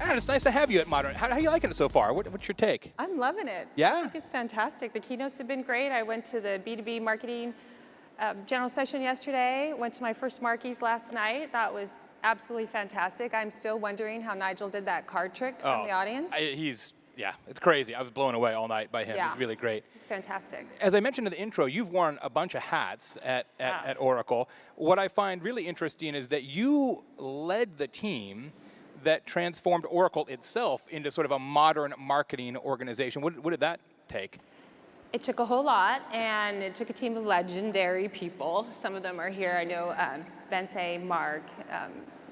And it's nice to have you at Modern. How are you liking it so far? What's your take? I'm loving it. Yeah? I think it's fantastic. The keynotes have been great. I went to the B2B marketing general session yesterday, went to my first Marquees last night. That was absolutely fantastic. I'm still wondering how Nigel did that card trick from the audience. Yeah, it's crazy. I was blown away all night by him. Yeah. He's really great. It's fantastic. As I mentioned in the intro, you've worn a bunch of hats at Oracle. What I find really interesting is that you led the team that transformed Oracle itself into sort of a modern marketing organization. What did that take? It took a whole lot, and it took a team of legendary people. Some of them are here. I know Bensei, Mark,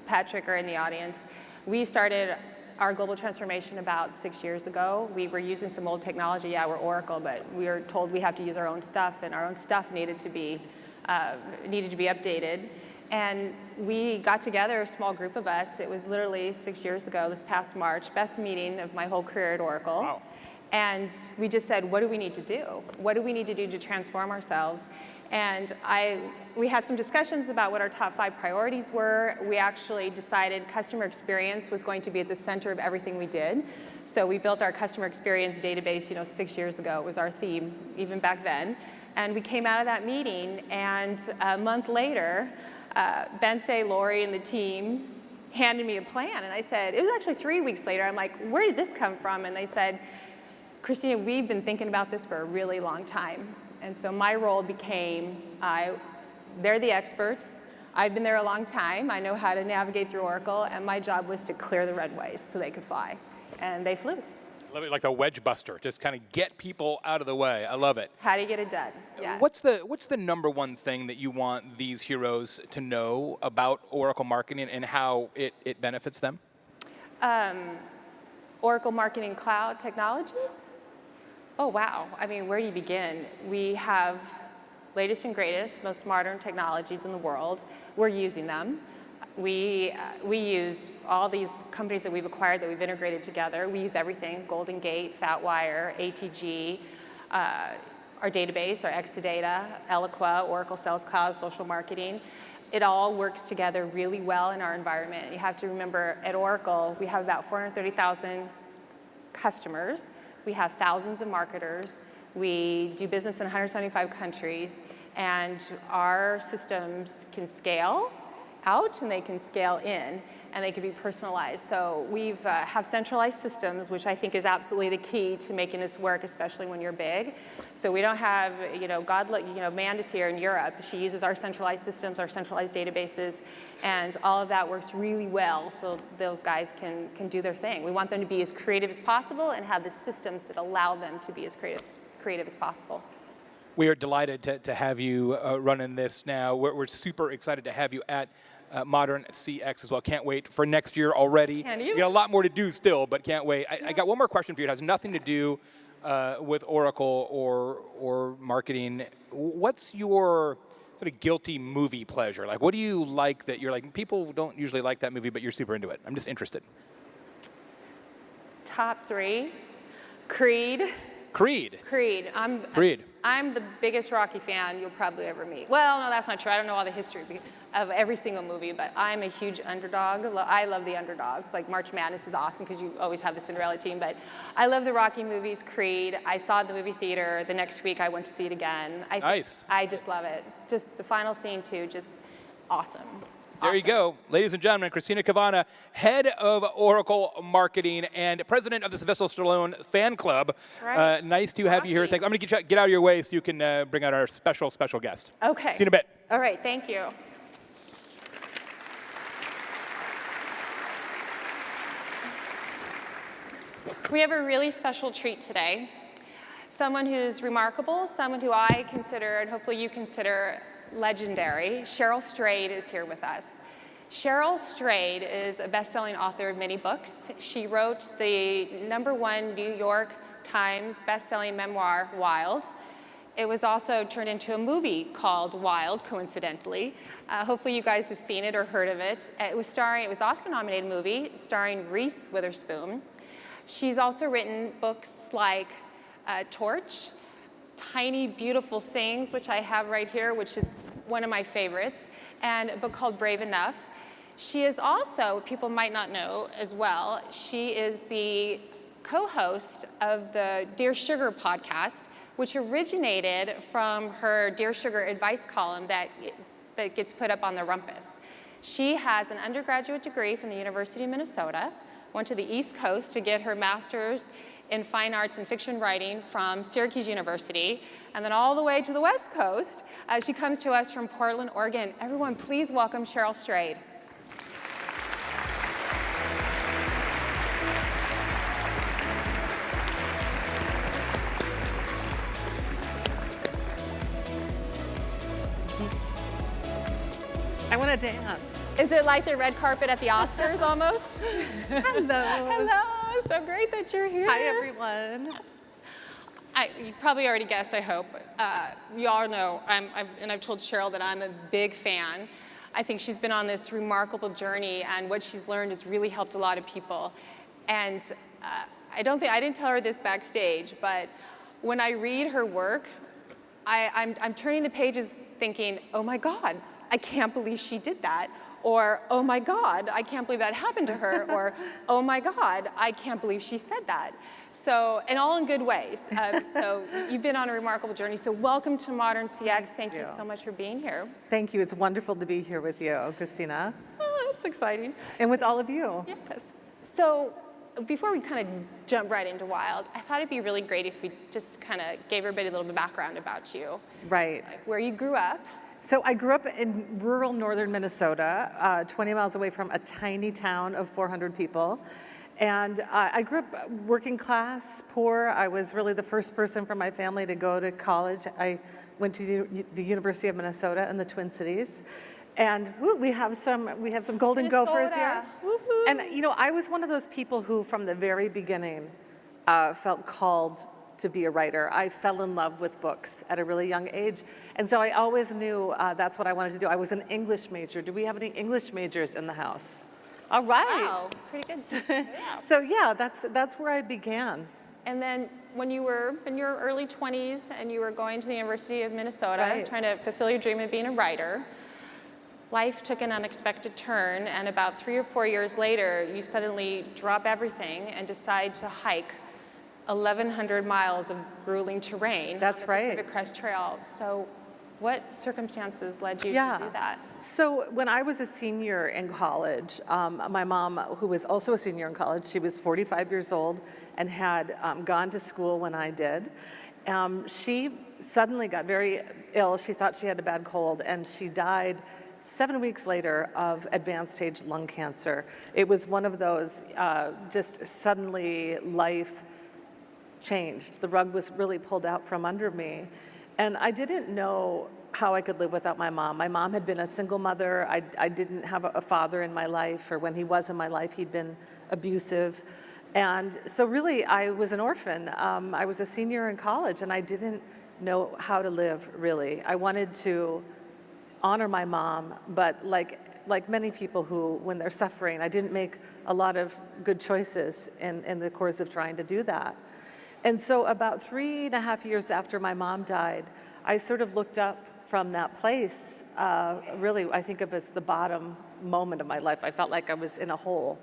Patrick are in the audience. We started our global transformation about 6 years ago. We were using some old technology. Yeah, we're Oracle, but we were told we have to use our own stuff, and our own stuff needed to be updated. And we got together, a small group of us. It was literally 6 years ago, this past March, best meeting of my whole career at Oracle. Wow. And we just said, what do we need to do? What do we need to do to transform ourselves? And we had some discussions about what our top 5 priorities were. We actually decided customer experience was going to be at the center of everything we did. So we built our customer experience database, 6 years ago. It was our theme, even back then. And we came out of that meeting, and a month later, Bensei, Lori, and the team handed me a plan. And I said, it was actually 3 weeks later. I'm like, where did this come from? And they said, Christina, we've been thinking about this for a really long time. And so my role became, they're the experts. I've been there a long time. I know how to navigate through Oracle, and my job was to clear the runways so they could fly. And they flew. I love it, like a wedge buster, just kind of get people out of the way. I love it. How do you get it done? Yeah. What's the number one thing that you want these heroes to know about Oracle marketing and how it benefits them? Oracle Marketing Cloud Technologies? Oh, wow. I mean, where do you begin? We have latest and greatest, most modern technologies in the world. We're using them. We use all these companies that we've acquired, that we've integrated together. We use everything, Golden Gate, FatWire, ATG, our database, our Exadata, Eloqua, Oracle Sales Cloud, social marketing. It all works together really well in our environment. You have to remember, at Oracle, we have about 430,000 customers. We have thousands of marketers. We do business in 175 countries, and our systems can scale out and they can scale in, and they can be personalized. So we have centralized systems, which I think is absolutely the key to making this work, especially when you're big. So we don't have, Amanda's here in Europe. She uses our centralized systems, our centralized databases, and all of that works really well so those guys can do their thing. We want them to be as creative as possible and have the systems that allow them to be as creative as possible. We are delighted to have you running this now. We're super excited to have you at Modern CX as well. Can't wait for next year already. Can you? We got a lot more to do still, but can't wait. I got one more question for you. It has nothing to do with Oracle or marketing. What's your sort of guilty movie pleasure? Like, what do you like that you're like, people don't usually like that movie, but you're super into it? I'm just interested. Top 3, Creed. Creed. Creed. I'm the biggest Rocky fan you'll probably ever meet. Well, no, that's not true. I don't know all the history of every single movie, but I'm a huge underdog. I love the underdog. Like March Madness is awesome because you always have the Cinderella team, but I love the Rocky movies, Creed. I saw it in the movie theater. The next week I went to see it again. Nice. I just love it. Just the final scene too, just awesome. There you go. Ladies and gentlemen, Christina Cavanna, head of Oracle Marketing and president of the Sylvester Stallone fan club. Right. Nice to have you here. I'm going to get out of your way so you can bring out our special guest. Okay. See you in a bit. All right, thank you. We have a really special treat today. Someone who's remarkable, someone who I consider, and hopefully you consider, legendary. Cheryl Strayed is here with us. Cheryl Strayed is a best-selling author of many books. She wrote the #1 New York Times best-selling memoir, Wild. It was also turned into a movie called Wild, coincidentally. Hopefully you guys have seen it or heard of it. It was an Oscar-nominated movie starring Reese Witherspoon. She's also written books like Torch, Tiny Beautiful Things, which I have right here, which is one of my favorites, and a book called Brave Enough. She is also, people might not know as well, she is the co-host of the Dear Sugar podcast, which originated from her Dear Sugar advice column that gets put up on the Rumpus. She has an undergraduate degree from the University of Minnesota, went to the East Coast to get her master's in fine arts and fiction writing from Syracuse University, and then all the way to the West Coast. She comes to us from Portland, Oregon. Everyone, please welcome Cheryl Strayed. I want to dance. Is it like the red carpet at the Oscars almost? Hello. Hello, so great that you're here. Hi, everyone. You probably already guessed, I hope. You all know, and I've told Cheryl that I'm a big fan. I think she's been on this remarkable journey, and what she's learned has really helped a lot of people. And I didn't tell her this backstage, but when I read her work, I'm turning the pages thinking, oh my God, I can't believe she did that. Or, oh my God, I can't believe that happened to her. Or, oh my God, I can't believe she said that. So, and all in good ways. So you've been on a remarkable journey. So welcome to Modern CX. Thank you so much for being here. Thank you. It's wonderful to be here with you, Christina. Oh, that's exciting. And with all of you. Yes. So before we kind of jump right into Wild, I thought it'd be really great if we just kind of gave everybody a little bit of background about you. Right. Where you grew up. So I grew up in rural northern Minnesota, 20 miles away from a tiny town of 400 people. And I grew up working class, poor. I was really the first person from my family to go to college. I went to the University of Minnesota in the Twin Cities. And we have some golden gophers here. Woo-hoo. And you know, I was one of those people who from the very beginning felt called to be a writer. I fell in love with books at a really young age. And so I always knew that's what I wanted to do. I was an English major. Do we have any English majors in the house? All right. Wow, pretty good. Yeah. So yeah, that's where I began. And then when you were in your early 20s and you were going to the University of Minnesota, Right. trying to fulfill your dream of being a writer, life took an unexpected turn, and about 3 or 4 years later, you suddenly drop everything and decide to hike 1,100 miles of grueling terrain. That's on the right. Pacific Crest Trail. So what circumstances led you Yeah. to do that? So when I was a senior in college, my mom, who was also a senior in college, she was 45 years old and had gone to school when I did. She suddenly got very ill. She thought she had a bad cold, and she died 7 weeks later of advanced stage lung cancer. It was one of those just suddenly life changed. The rug was really pulled out from under me. And I didn't know how I could live without my mom. My mom had been a single mother. I didn't have a father in my life, or when he was in my life, he'd been abusive. And so really, I was an orphan. I was a senior in college, and I didn't know how to live, really. I wanted to honor my mom, but like many people who, when they're suffering, I didn't make a lot of good choices in the course of trying to do that. And so about 3.5 years after my mom died, I sort of looked up from that place, really I think of as the bottom moment of my life. I felt like I was in a hole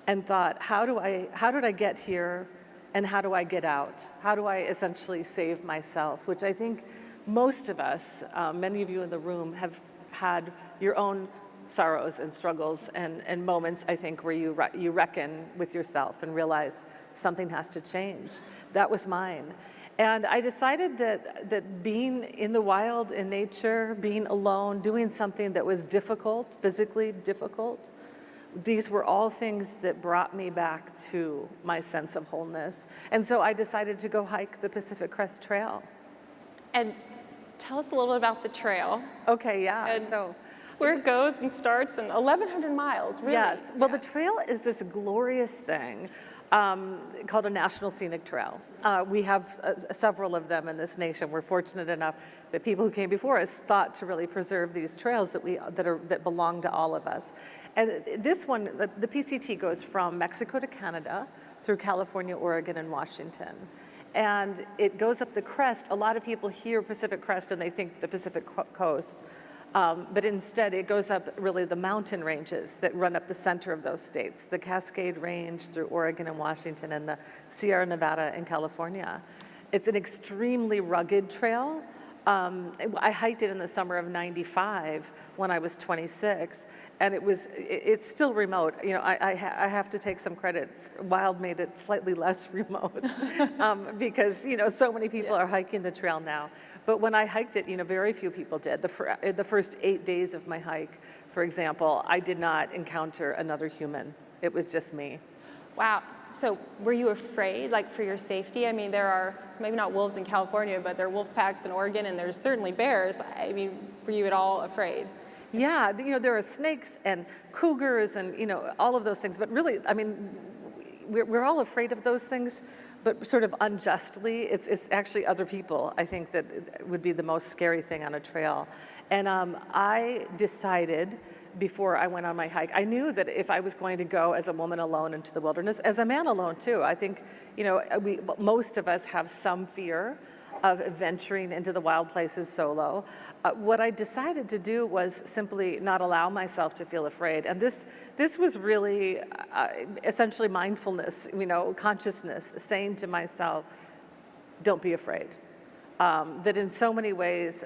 and thought, how did I get here, and how do I get out? How do I essentially save myself? Which I think most of us, many of you in the room, have had your own sorrows and struggles and moments, I think, where you reckon with yourself and realize something has to change. That was mine. And I decided that being in the wild, in nature, being alone, doing something that was difficult, physically difficult, these were all things that brought me back to my sense of wholeness. And so I decided to go hike the Pacific Crest Trail. And tell us a little bit about the trail. Okay, yeah. And so where it goes and starts, and 1,100 miles, really. yes. Well, Yeah. the trail is this glorious thing called a National Scenic Trail. We have several of them in this nation. We're fortunate enough that people who came before us thought to really preserve these trails that belong to all of us. And this one, the PCT, goes from Mexico to Canada through California, Oregon, and Washington. And it goes up the crest. A lot of people hear Pacific Crest and they think the Pacific coast. But instead, it goes up really the mountain ranges that run up the center of those states, the Cascade Range through Oregon and Washington and the Sierra Nevada in California. It's an extremely rugged trail. I hiked it in the summer of '95 when I was 26, and it's still remote. You know, I have to take some credit. Wild made it slightly less remote because, you know, so many people are hiking the trail now. But when I hiked it, you know, very few people did. The first 8 days of my hike, for example, I did not encounter another human. It was just me. Wow. So were you afraid, like, for your safety? I mean, there are maybe not wolves in California, but there are wolf packs in Oregon, and there's certainly bears. I mean, were you at all afraid? Yeah, you know, there are snakes and cougars and, you know, all of those things. But really, I mean, we're all afraid of those things, but sort of unjustly. It's actually other people, I think, that would be the most scary thing on a trail. And I decided before I went on my hike, I knew that if I was going to go as a woman alone into the wilderness, as a man alone too, I think, you know, most of us have some fear of venturing into the wild places solo. What I decided to do was simply not allow myself to feel afraid. And this was really essentially mindfulness, you know, consciousness, saying to myself, don't be afraid. That in so many ways,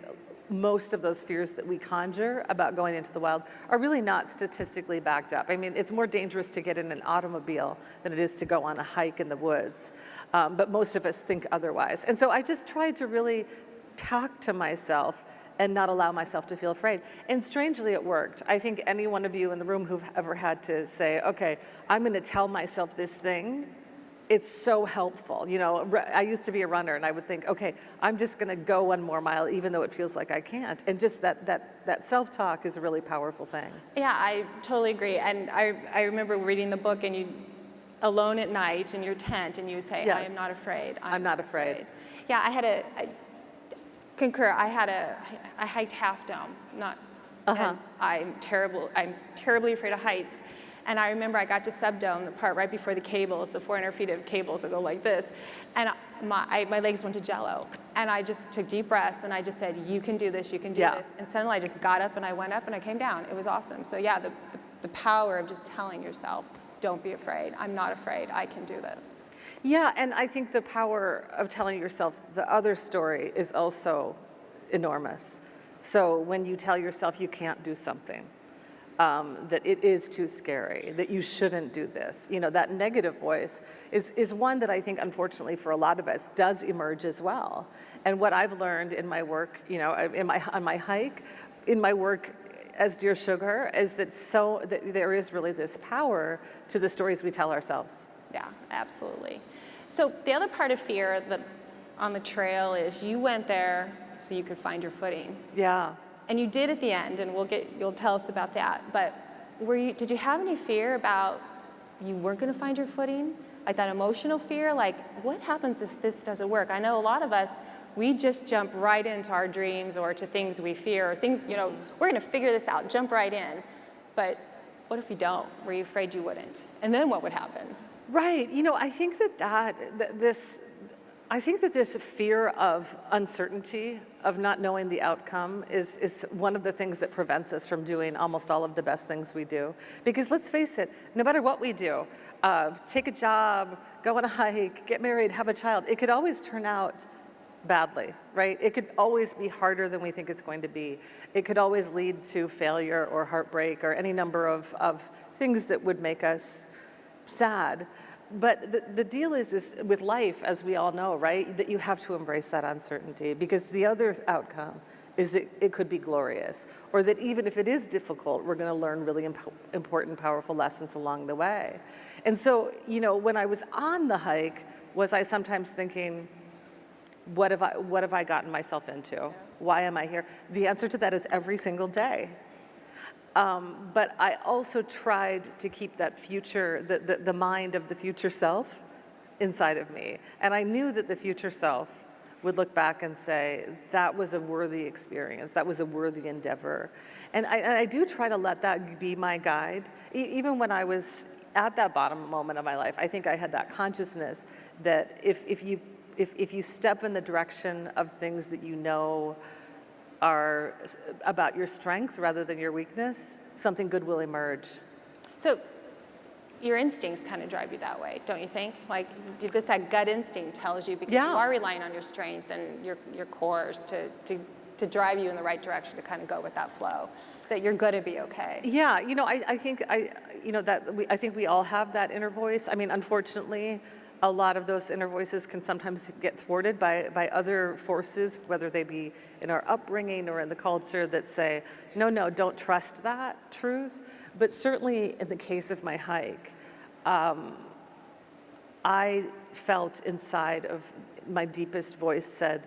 most of those fears that we conjure about going into the wild are really not statistically backed up. I mean, it's more dangerous to get in an automobile than it is to go on a hike in the woods. But most of us think otherwise. And so I just tried to really talk to myself and not allow myself to feel afraid. And strangely, it worked. I think any one of you in the room who've ever had to say, okay, I'm going to tell myself this thing, it's so helpful. You know, I used to be a runner, and I would think, okay, I'm just going to go 1 more mile, even though it feels like I can't. And just that self-talk is a really powerful thing. Yeah, I totally agree. And I remember reading the book, and you alone at night in your tent, and you would say, yes. I am not afraid. I'm not afraid. Yeah, I concur. I hiked Half Dome, and I'm terribly afraid of heights. And I remember I got to Subdome, the part right before the cables, the 400 feet of cables that go like this, and my legs went to jello. And I just took deep breaths, and I just said, you can do this, you can do this. And suddenly I just got up, and I went up, and I came down. It was awesome. So yeah, the power of just telling yourself, don't be afraid. I'm not afraid. I can do this. Yeah, and I think the power of telling yourself the other story is also enormous. So when you tell yourself you can't do something, that it is too scary, that you shouldn't do this, you know, that negative voice is one that I think, unfortunately, for a lot of us, does emerge as well. And what I've learned in my work, you know, on my hike, in my work as Dear Sugar, is that there is really this power to the stories we tell ourselves. Yeah, absolutely. So the other part of fear that on the trail is you went there so you could find your footing. Yeah. And you did at the end, and you'll tell us about that. But did you have any fear about you weren't going to find your footing? Like that emotional fear, like what happens if this doesn't work? I know a lot of us, we just jump right into our dreams or to things we fear or things, you know, we're going to figure this out, jump right in. But what if you don't? Were you afraid you wouldn't? And then what would happen? Right. You know, I think this fear of uncertainty, of not knowing the outcome, is one of the things that prevents us from doing almost all of the best things we do. Because let's face it, no matter what we do, take a job, go on a hike, get married, have a child, it could always turn out badly, right? It could always be harder than we think it's going to be. It could always lead to failure or heartbreak or any number of things that would make us sad. But the deal is with life, as we all know, right, that you have to embrace that uncertainty, because the other outcome is that it could be glorious, or that even if it is difficult, we're going to learn really important, powerful lessons along the way. And so, you know, when I was on the hike, was I sometimes thinking, what have I gotten myself into? Why am I here? The answer to that is every single day. But I also tried to keep that future, the mind of the future self inside of me. And I knew that the future self would look back and say, that was a worthy experience, that was a worthy endeavor. And I do try to let that be my guide. Even when I was at that bottom moment of my life, I think I had that consciousness that if you step in the direction of things that you know are about your strength rather than your weakness, something good will emerge. So your instincts kind of drive you that way, don't you think? Like just that gut instinct tells you, because you are relying on your strength and your cores to drive you in the right direction, to kind of go with that flow, that you're going to be okay. Yeah, I think we all have that inner voice. I mean, unfortunately, a lot of those inner voices can sometimes get thwarted by other forces, whether they be in our upbringing or in the culture, that say, no, don't trust that truth. But certainly in the case of my hike, I felt inside of my deepest voice said,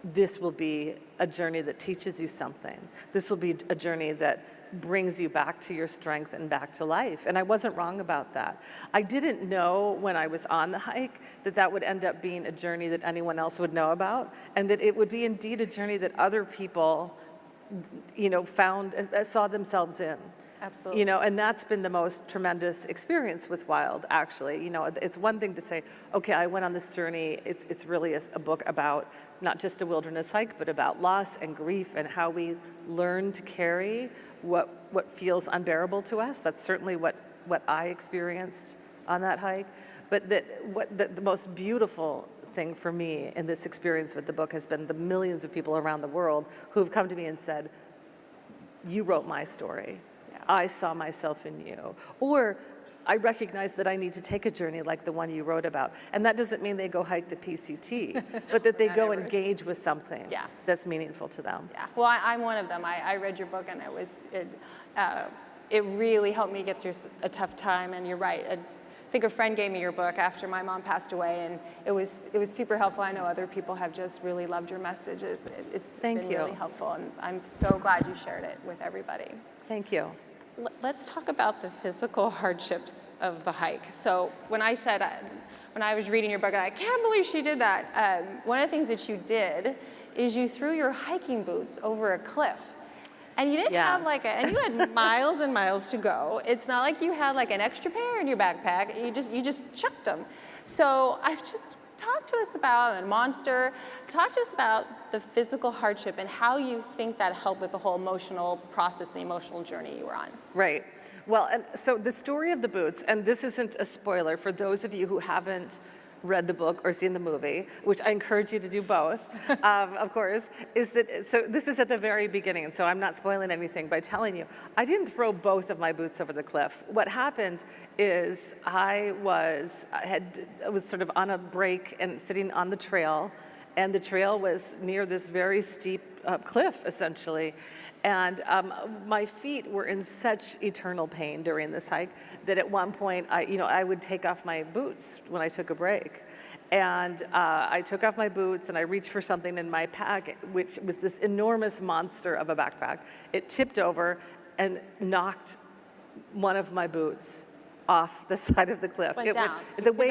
this will be a journey that teaches you something. This will be a journey that brings you back to your strength and back to life. And I wasn't wrong about that. I didn't know when I was on the hike that would end up being a journey that anyone else would know about, and that it would be indeed a journey that other people, saw themselves in. Absolutely. And that's been the most tremendous experience with Wild, actually. It's one thing to say, okay, I went on this journey. It's really a book about not just a wilderness hike, but about loss and grief and how we learn to carry what feels unbearable to us. That's certainly what I experienced on that hike. But the most beautiful thing for me in this experience with the book has been the millions of people around the world who have come to me and said, you wrote my story. I saw myself in you. Or I recognize that I need to take a journey like the one you wrote about. And that doesn't mean they go hike the PCT, but that they go engage with something that's meaningful to them. Yeah, well, I'm one of them. I read your book, and it really helped me get through a tough time. And you're right. I think a friend gave me your book after my mom passed away, and it was super helpful. I know other people have just really loved your messages. It's been really helpful, and I'm so glad you shared it with everybody. Thank you. Let's talk about the physical hardships of the hike. So when I was reading your book, I can't believe she did that. One of the things that you did is you threw your hiking boots over a cliff. And you didn't have and you had miles and miles to go. It's not like you had an extra pair in your backpack. You just chucked them. So talk to us about the monster. Talk to us about the physical hardship and how you think that helped with the whole emotional process and the emotional journey you were on. Right. Well, and so the story of the boots, and this isn't a spoiler for those of you who haven't read the book or seen the movie, which I encourage you to do both, of course, so this is at the very beginning, and so I'm not spoiling anything by telling you, I didn't throw both of my boots over the cliff. What happened is I was sort of on a break and sitting on the trail, and the trail was near this very steep cliff, essentially. And my feet were in such eternal pain during this hike that at one point, I would take off my boots when I took a break. And I took off my boots and I reached for something in my pack, which was this enormous monster of a backpack. It tipped over and knocked one of my boots off the side of the cliff. Went down. The way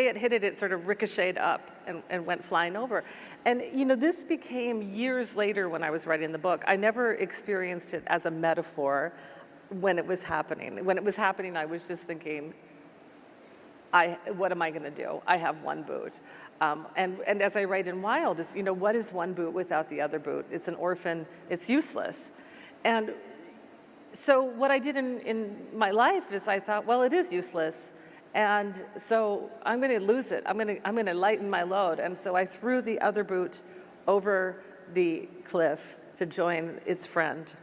it hit it, it sort of ricocheted up and went flying over. And this became years later when I was writing the book. I never experienced it as a metaphor when it was happening. When it was happening, I was just thinking, what am I going to do? I have one boot. And as I write in Wild, it's, what is one boot without the other boot? It's an orphan. It's useless. And so what I did in my life is I thought, well, it is useless, and so I'm going to lose it. I'm going to lighten my load, and so I threw the other boot over the cliff to join its friend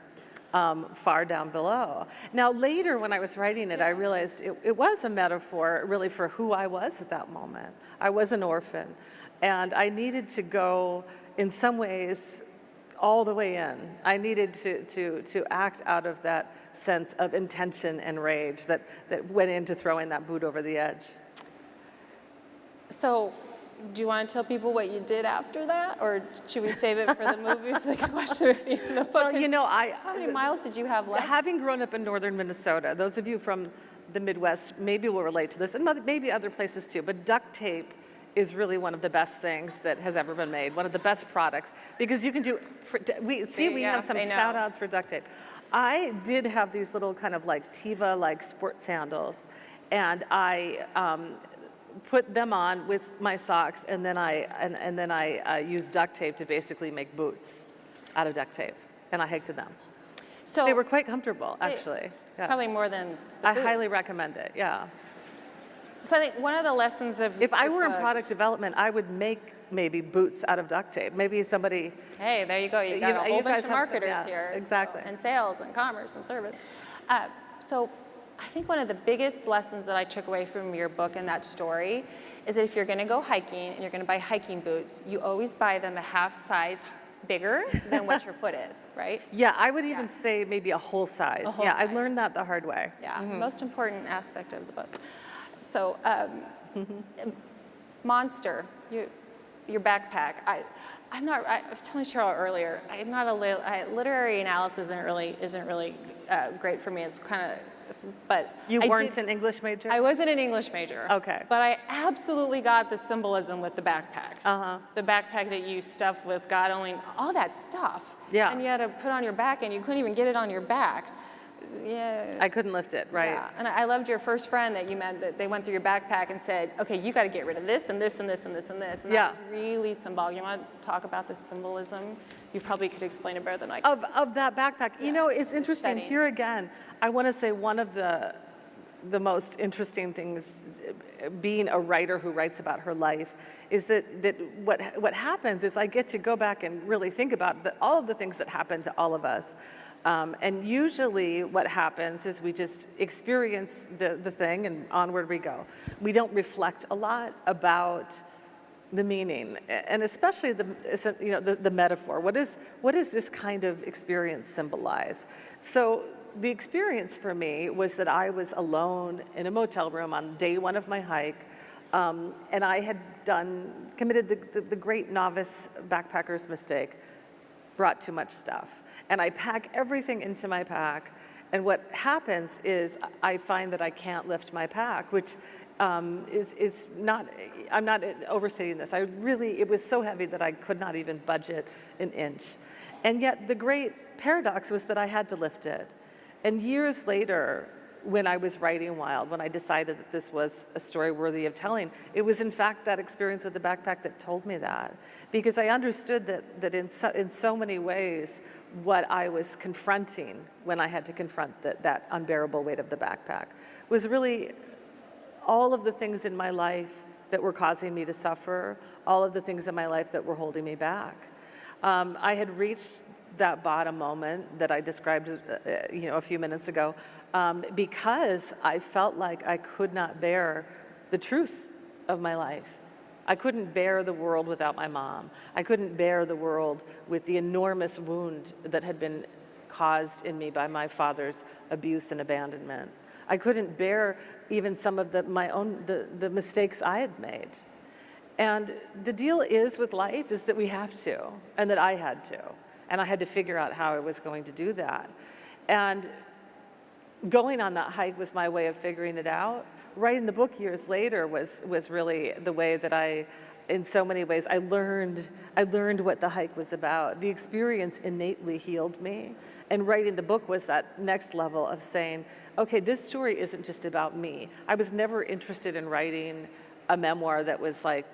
far down below. Now later, when I was writing it, I realized it was a metaphor really for who I was at that moment. I was an orphan, and I needed to go in some ways all the way in. I needed to act out of that sense of intention and rage that went into throwing that boot over the edge. So, do you want to tell people what you did after that, or should we save it for the movie so they can watch the movie in the book? Well, how many miles did you have left? Having grown up in northern Minnesota, those of you from the Midwest maybe will relate to this, and maybe other places too, but duct tape is really one of the best things that has ever been made, one of the best products, because you can do, we have some shout outs for duct tape. I did have these little kind of like Teva sport sandals, and I put them on with my socks, and then I used duct tape to basically make boots out of duct tape, and I hiked in them. So They were quite comfortable, actually. Yeah. probably more than the I boots. highly recommend it, yeah. So I think one of the lessons of If I the were in book- product development, I would make maybe boots out of duct tape. Maybe somebody, Hey, there you go. You You got know, a you whole bunch guys of have some- marketers yeah, here. exactly. And sales and commerce and service. So I think one of the biggest lessons that I took away from your book and that story is that if you're going to go hiking and you're going to buy hiking boots, you always buy them a half size bigger than what your foot is, right? yeah, I would even Yeah. say maybe a whole size. A whole yeah, size. I learned that the hard way. Yeah, most important aspect of the book. So, Monster, your backpack. I'm not. I was telling Cheryl earlier. I'm not literary analysis isn't really great for me. It's kind of. But You I weren't did- an English major? I wasn't an English major. Okay. But I absolutely got the symbolism with the backpack. The backpack that you stuff with God only, all that stuff. Yeah. And you had to put on your back, and you couldn't even get it on your back. Yeah. I couldn't lift it, right? Yeah, and I loved your first friend that you met, that they went through your backpack and said, okay, you got to get rid of this and this and this and this and this. And Yeah. that was really symbolic. You want to talk about the symbolism? You probably could explain it better than I could. Of that backpack. You know, it's interesting. setting. Here again, I want to say one of the most interesting things, being a writer who writes about her life, is that what happens is I get to go back and really think about all of the things that happen to all of us. And usually what happens is we just experience the thing and onward we go. We don't reflect a lot about the meaning, and especially the metaphor. What is this kind of experience symbolize? So the experience for me was that I was alone in a motel room on day one of my hike, and I had committed the great novice backpacker's mistake, brought too much stuff. And I pack everything into my pack, and what happens is I find that I can't lift my pack, which is not, I'm not overstating this. It was so heavy that I could not even budget an inch. And yet the great paradox was that I had to lift it. And years later, when I was writing Wild, when I decided that this was a story worthy of telling, it was in fact that experience with the backpack that told me that. Because I understood that in so many ways, what I was confronting when I had to confront that unbearable weight of the backpack was really all of the things in my life that were causing me to suffer, all of the things in my life that were holding me back. I had reached that bottom moment that I described a few minutes ago, because I felt like I could not bear the truth of my life. I couldn't bear the world without my mom. I couldn't bear the world with the enormous wound that had been caused in me by my father's abuse and abandonment. I couldn't bear even some of the mistakes I had made. And the deal is with life is that we have to, and that I had to. And I had to figure out how I was going to do that. And going on that hike was my way of figuring it out. Writing the book years later was really the way that in so many ways, I learned what the hike was about. The experience innately healed me. And writing the book was that next level of saying, okay, this story isn't just about me. I was never interested in writing a memoir that was like,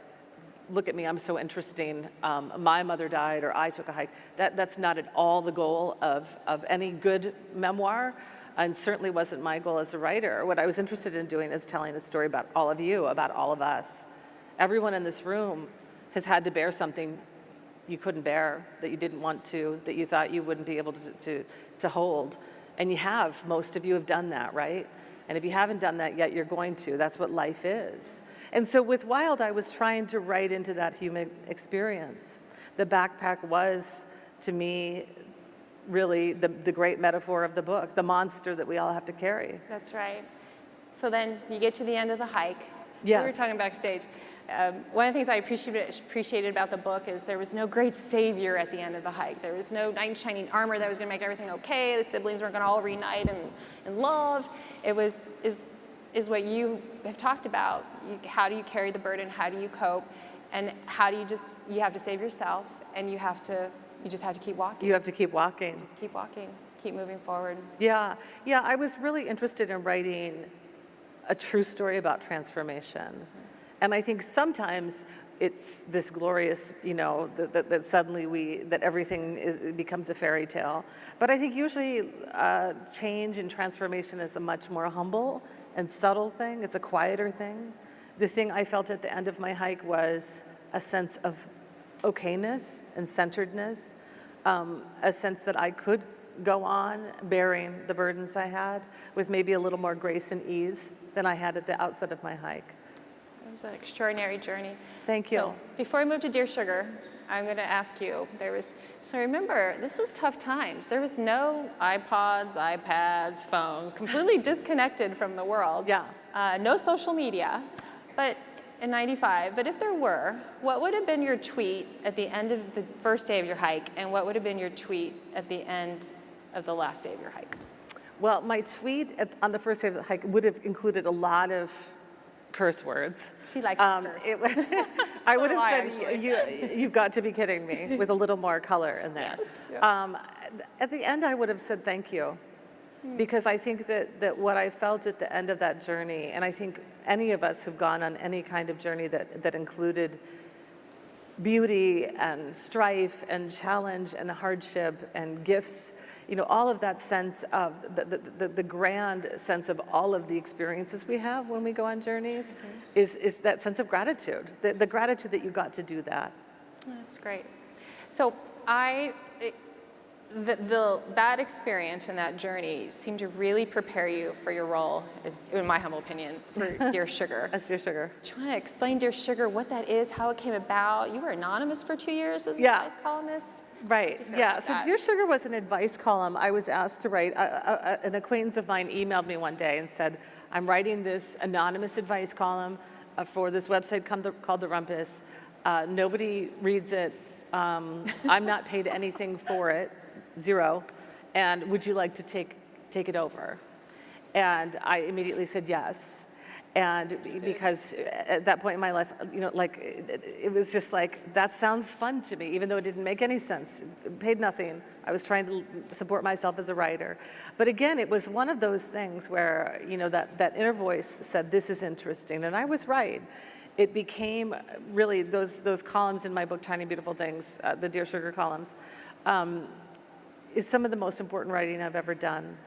look at me, I'm so interesting, my mother died, or I took a hike. That's not at all the goal of any good memoir, and certainly wasn't my goal as a writer. What I was interested in doing is telling a story about all of you, about all of us. Everyone in this room has had to bear something you couldn't bear, that you didn't want to, that you thought you wouldn't be able to hold. And you have, most of you have done that, right? And if you haven't done that yet, you're going to. That's what life is. And so with Wild, I was trying to write into that human experience. The backpack was, to me, really the great metaphor of the book, the monster that we all have to carry. That's right. So then you get to the end of the hike. Yes. We were talking backstage. One of the things I appreciated about the book is there was no great savior at the end of the hike. There was no knight in shining armor that was going to make everything okay. The siblings weren't going to all reunite in love. It is what you have talked about. How do you carry the burden? How do you cope? And how do you have to save yourself, and you just have to keep walking. You have to keep walking. Just keep walking, keep moving forward. Yeah, I was really interested in writing a true story about transformation. And I think sometimes it's this glorious, that suddenly that everything becomes a fairy tale. But I think usually change and transformation is a much more humble and subtle thing. It's a quieter thing. The thing I felt at the end of my hike was a sense of okayness and centeredness, a sense that I could go on bearing the burdens I had with maybe a little more grace and ease than I had at the outset of my hike. It was an extraordinary journey. Thank you. So before we move to Dear Sugar, I'm going to ask you, so remember, this was tough times. There was no iPods, iPads, phones, completely disconnected from the world. Yeah. No social media, but in 95, but if there were, what would have been your tweet at the end of the first day of your hike, and what would have been your tweet at the end of the last day of your hike? Well, my tweet on the first day of the hike would have included a lot of curse words. She likes to curse. I would have said, you've got to be kidding me, with a little more color in there. Yes. Yeah. At the end, I would have said thank you, because I think that what I felt at the end of that journey, and I think any of us who've gone on any kind of journey that included beauty and strife and challenge and hardship and gifts, all of that sense of the grand sense of all of the experiences we have when we go on journeys, is that sense of gratitude, the gratitude that you got to do that. That's great. So that experience and that journey seemed to really prepare you for your role, in my humble opinion, for Dear Sugar. As Dear Sugar. Do you want to explain Dear Sugar, what that is, how it came about? You were anonymous for 2 years as a advice columnist? Right, yeah. So Dear Sugar was an advice column I was asked to write. An acquaintance of mine emailed me one day and said, I'm writing this anonymous advice column for this website called The Rumpus. Nobody reads it. I'm not paid anything for it, zero. And would you like to take it over? And I immediately said yes. And because at that point in my life, it was just like, that sounds fun to me, even though it didn't make any sense. It paid nothing. I was trying to support myself as a writer. But again, it was one of those things where, that inner voice said, this is interesting. And I was right. It became really, those columns in my book, Tiny Beautiful Things, the Dear Sugar columns, is some of the most important writing I've ever done.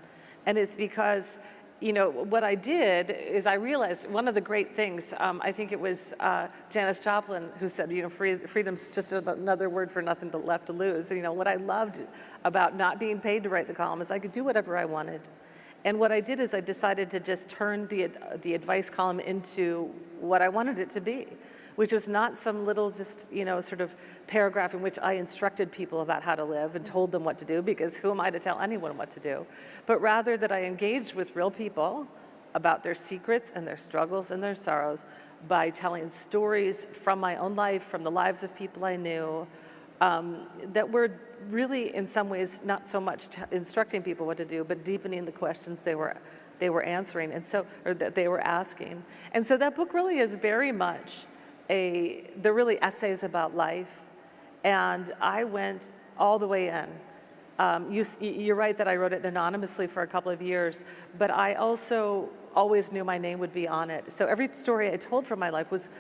And it's because, what I did is I realized one of the great things, I think it was Janis Joplin who said, freedom's just another word for nothing left to lose. What I loved about not being paid to write the column is I could do whatever I wanted. And what I did is I decided to just turn the advice column into what I wanted it to be, which was not some little just, sort of paragraph in which I instructed people about how to live and told them what to do, because who am I to tell anyone what to do? But rather that I engaged with real people about their secrets and their struggles and their sorrows by telling stories from my own life, from the lives of people I knew, that were really in some ways not so much instructing people what to do, but deepening the questions they were answering, or that they were asking. And so that book really is very much they're really essays about life, and I went all the way in. You're right that I wrote it anonymously for a couple of years, but I also always knew my name would be on it. So every story I told from my life was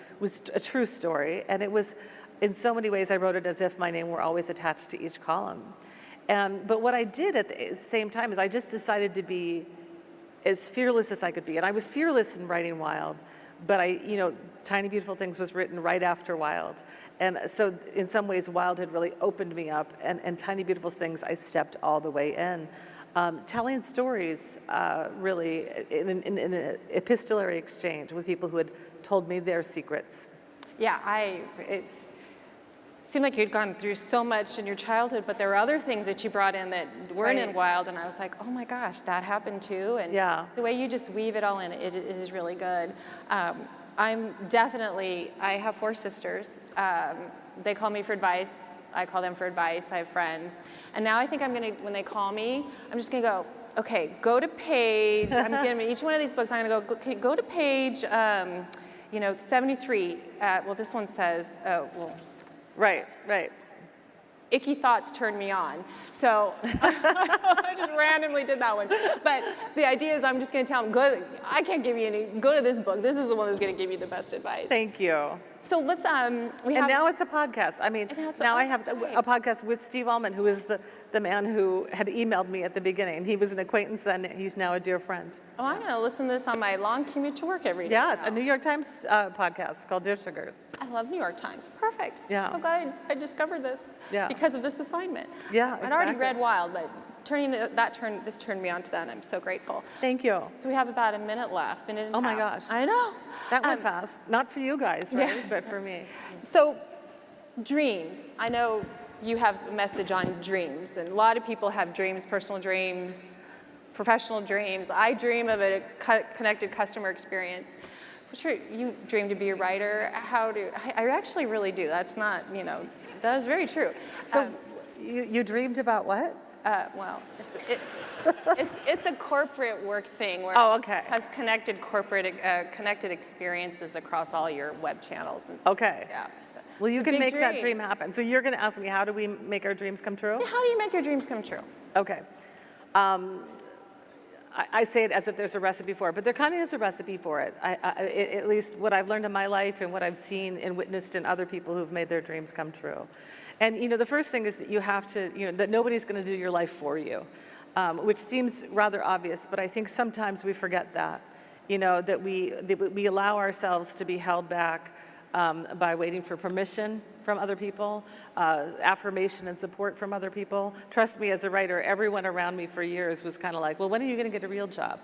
a true story, and it was, in so many ways, I wrote it as if my name were always attached to each column. But what I did at the same time is I just decided to be as fearless as I could be. And I was fearless in writing Wild, but Tiny Beautiful Things was written right after Wild. And so in some ways, Wild had really opened me up, and Tiny Beautiful Things, I stepped all the way in. Telling stories, really, in an epistolary exchange with people who had told me their secrets. Yeah, it seemed like you'd gone through so much in your childhood, but there were other things that you brought in that weren't in Wild, and I was like, oh my gosh, that happened too. And the way you just weave it all in, it is really good. I have 4 sisters. They call me for advice. I call them for advice. I have friends. And now I think when they call me, I'm just gonna go, okay, go to page, I'm giving each one of these books, I'm gonna go to page, 73. Well, this one says, Right. icky thoughts turn me on. So I just randomly did that one. But the idea is I'm just going to tell them, I can't give you any, go to this book. This is the one that's going to give you the best advice. Thank you. So let's, And now it's a podcast. I mean, now I have a podcast with Steve Allman, who is the man who had emailed me at the beginning. He was an acquaintance then, he's now a dear friend. Oh, I'm going to listen to this on my long commute to work every day. Yeah, it's a New York Times podcast called Dear Sugars. I love New York Times. Perfect. Yeah. I'm so glad I discovered this because of this assignment. Yeah, I'd already read Wild, but this turned me on to that, and I'm so grateful. Thank you. So we have about a minute left. Oh my gosh. I know. That went fast. Not for you guys, right? Yeah. But for me. So dreams. I know you have a message on dreams, and a lot of people have dreams, personal dreams, professional dreams. I dream of a connected customer experience. You dream to be a writer. I actually really do. That's not, that is very true. So you dreamed about what? Well, it's a corporate work thing where it has connected experiences across all your web channels and stuff. Okay. Yeah. Well, you can make that dream happen. So you're going to ask me, how do we make our dreams come true? Yeah, how do you make your dreams come true? Okay. I say it as if there's a recipe for it, but there kind of is a recipe for it. At least what I've learned in my life and what I've seen and witnessed in other people who've made their dreams come true. And the first thing is that you have to, that nobody's going to do your life for you, which seems rather obvious, but I think sometimes we forget that, that we allow ourselves to be held back by waiting for permission from other people, affirmation and support from other people. Trust me, as a writer, everyone around me for years was kind of like, well, when are you going to get a real job?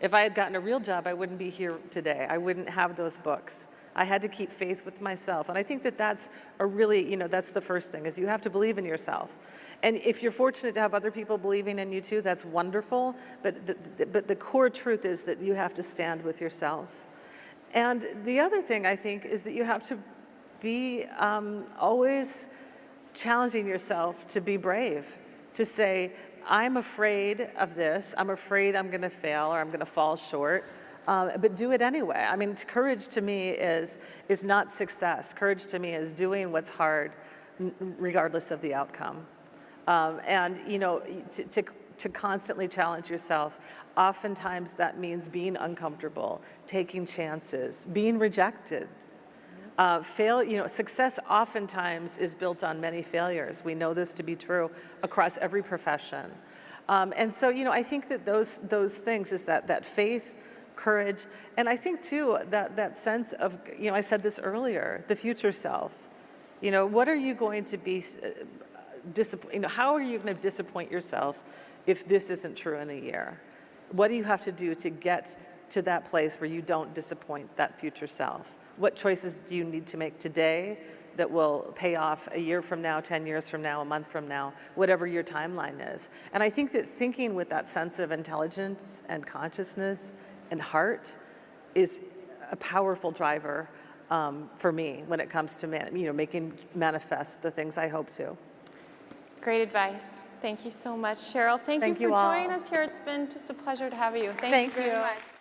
If I had gotten a real job, I wouldn't be here today. I wouldn't have those books. I had to keep faith with myself. And I think that that's a really, that's the first thing, is you have to believe in yourself. And if you're fortunate to have other people believing in you too, that's wonderful. But the core truth is that you have to stand with yourself. And the other thing, I think, is that you have to be always challenging yourself to be brave, to say, I'm afraid of this, I'm afraid I'm going to fail or I'm going to fall short, but do it anyway. I mean, courage to me is not success. Courage to me is doing what's hard, regardless of the outcome. And to constantly challenge yourself. Oftentimes that means being uncomfortable, taking chances, being rejected. Success oftentimes is built on many failures. We know this to be true across every profession. And so, I think that those things is that faith, courage, and I think too that sense of, I said this earlier, the future self. What are you going to be how are you going to disappoint yourself if this isn't true in a year? What do you have to do to get to that place where you don't disappoint that future self? What choices do you need to make today that will pay off a year from now, 10 years from now, a month from now, whatever your timeline is? And I think that thinking with that sense of intelligence and consciousness and heart is a powerful driver for me when it comes to making manifest the things I hope to. Great advice. Thank you so much, Cheryl. Thank you for joining us here. It's been just a pleasure to have you. Thank you very much.